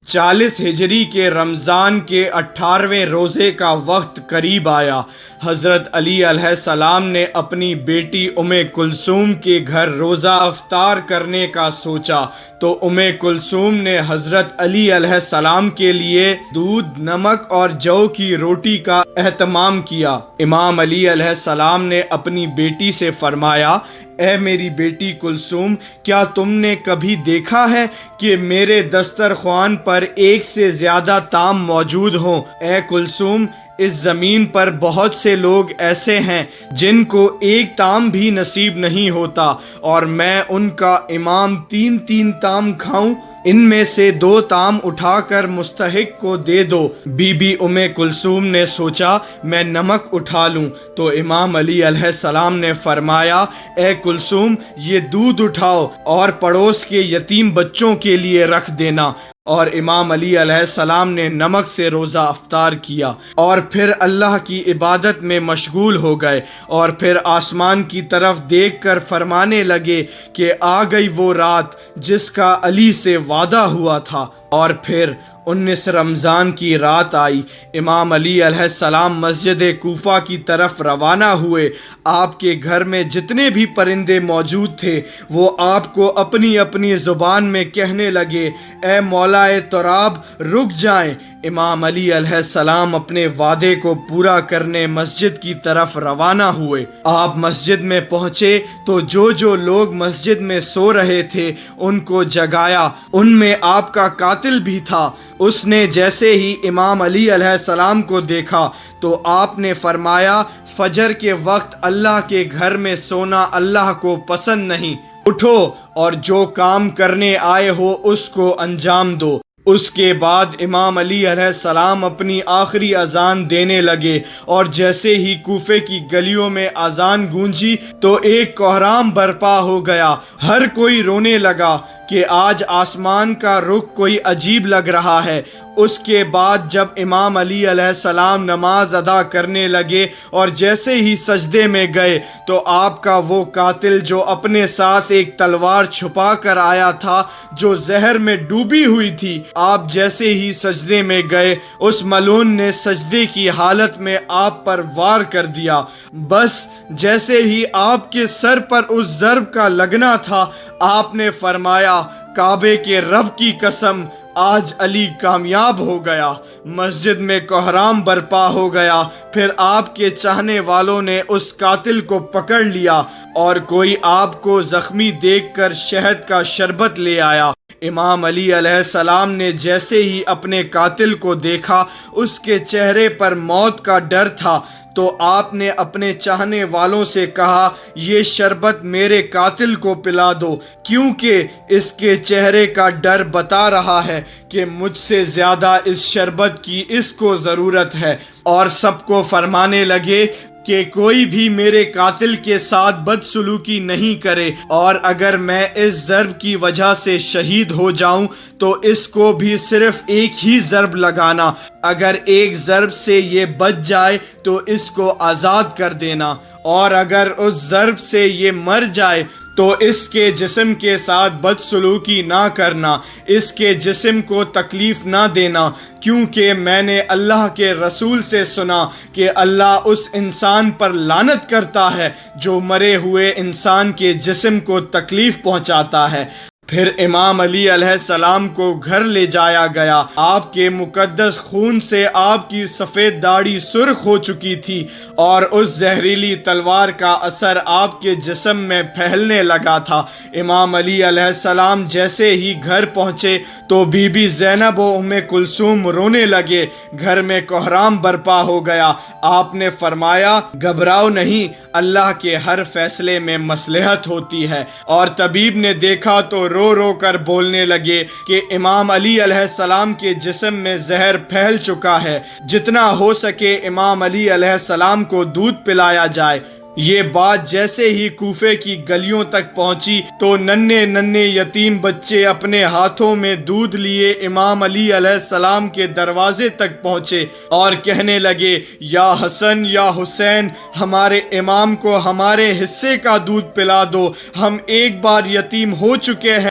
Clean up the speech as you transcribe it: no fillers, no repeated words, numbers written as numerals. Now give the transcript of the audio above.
40 ہجری کے رمضان کے 18ویں روزے کا وقت قریب آیا۔ حضرت علی علیہ السلام نے اپنی بیٹی کلثوم کے گھر روزہ افطار کرنے کا سوچا تو کلثوم نے حضرت علی علیہ السلام کے لیے دودھ، نمک اور جو کی روٹی کا اہتمام کیا۔ امام علی علیہ السلام نے اپنی بیٹی سے فرمایا، اے میری بیٹی کلثوم، کیا تم نے کبھی دیکھا ہے کہ میرے دسترخوان پر ایک سے زیادہ طعام موجود ہوں؟ اے کلثوم، اس زمین پر بہت سے لوگ ایسے ہیں جن کو ایک طعام بھی نصیب نہیں ہوتا، اور میں ان کا امام 3 طعام کھاؤں؟ ان میں سے 2 طعام اٹھا کر مستحق کو دے دو۔ بی بی کلثوم نے سوچا میں نمک اٹھا لوں، تو امام علی علیہ السلام نے فرمایا، اے کلثوم، یہ دودھ اٹھاؤ اور پڑوس کے یتیم بچوں کے لیے رکھ دینا۔ اور امام علی علیہ السلام نے نمک سے روزہ افطار کیا اور پھر اللہ کی عبادت میں مشغول ہو گئے، اور پھر آسمان کی طرف دیکھ کر فرمانے لگے کہ آ گئی وہ رات جس کا علی سے وعدہ ہوا تھا۔ اور پھر 19 رمضان کی رات آئی۔ امام علی علیہ السلام مسجد کوفہ کی طرف روانہ ہوئے۔ آپ کے گھر میں جتنے بھی پرندے موجود تھے وہ آپ کو اپنی اپنی زبان میں کہنے لگے، اے مولائے تراب، رک جائیں۔ امام علی علیہ السلام اپنے وعدے کو پورا کرنے مسجد کی طرف روانہ ہوئے۔ آپ مسجد میں پہنچے تو جو لوگ مسجد میں سو رہے تھے ان کو جگایا۔ ان میں آپ کا قاتل بھی تھا۔ اس نے جیسے ہی امام علی علیہ السلام کو دیکھا تو آپ نے فرمایا، فجر کے وقت اللہ کے گھر میں سونا اللہ کو پسند نہیں، اٹھو اور جو کام کرنے آئے ہو اس کو انجام دو۔ اس کے بعد امام علی علیہ السلام اپنی آخری اذان دینے لگے، اور جیسے ہی کوفے کی گلیوں میں اذان گونجی تو ایک کوہرام برپا ہو گیا۔ ہر کوئی رونے لگا کہ آج آسمان کا رخ کوئی عجیب لگ رہا ہے۔ اس کے بعد جب امام علی علیہ السلام نماز ادا کرنے لگے اور جیسے ہی سجدے میں گئے تو آپ کا وہ قاتل جو اپنے ساتھ ایک تلوار چھپا کر آیا تھا جو زہر میں ڈوبی ہوئی تھی، آپ جیسے ہی سجدے میں گئے اس ملعون نے سجدے کی حالت میں آپ پر وار کر دیا۔ بس جیسے ہی آپ کے سر پر اس ضرب کا لگنا تھا، آپ نے فرمایا، کعبے کے رب کی قسم، آج علی کامیاب ہو گیا۔ مسجد میں کوہرام برپا ہو گیا۔ پھر آپ کے چاہنے والوں نے اس قاتل کو پکڑ لیا اور کوئی آپ کو زخمی دیکھ کر شہد کا شربت لے آیا۔ امام علی علیہ السلام نے جیسے ہی اپنے قاتل کو دیکھا، اس کے چہرے پر موت کا ڈر تھا، تو آپ نے اپنے چاہنے والوں سے کہا، یہ شربت میرے قاتل کو پلا دو، کیونکہ اس کے چہرے کا ڈر بتا رہا ہے کہ مجھ سے زیادہ اس شربت کی اس کو ضرورت ہے۔ اور سب کو فرمانے لگے کہ کوئی بھی میرے قاتل کے ساتھ بدسلوکی نہیں کرے، اور اگر میں اس ضرب کی وجہ سے شہید ہو جاؤں تو اس کو بھی صرف ایک ہی ضرب لگانا، اگر ایک ضرب سے یہ بچ جائے تو اس کو آزاد کر دینا، اور اگر اس ضرب سے یہ مر جائے تو اس کے جسم کے ساتھ بدسلوکی نہ کرنا، اس کے جسم کو تکلیف نہ دینا، کیونکہ میں نے اللہ کے رسول سے سنا کہ اللہ اس انسان پر لعنت کرتا ہے جو مرے ہوئے انسان کے جسم کو تکلیف پہنچاتا ہے۔ پھر امام علی علیہ السلام کو گھر لے جایا گیا۔ آپ کے مقدس خون سے آپ کی سفید داڑھی سرخ ہو چکی تھی، اور اس زہریلی تلوار کا اثر آپ کے جسم میں پھیلنے لگا تھا۔ امام علی علیہ السلام جیسے ہی گھر پہنچے تو بی بی زینب و کلثوم رونے لگے۔ گھر میں کوہرام برپا ہو گیا۔ آپ نے فرمایا، گھبراؤ نہیں، اللہ کے ہر فیصلے میں مصلحت ہوتی ہے۔ اور طبیب نے دیکھا تو رو کر بولنے لگے کہ امام علی علیہ السلام کے جسم میں زہر پھیل چکا ہے، جتنا ہو سکے امام علی علیہ السلام کو دودھ پلایا جائے۔ یہ بات جیسے ہی کوفے کی گلیوں تک پہنچی تو ننھے یتیم بچے اپنے ہاتھوں میں دودھ لیے امام علی علیہ السلام کے دروازے تک پہنچے اور کہنے لگے، یا حسن یا حسین، ہمارے امام کو ہمارے حصے کا دودھ پلا دو، ہم ایک بار یتیم ہو چکے ہیں،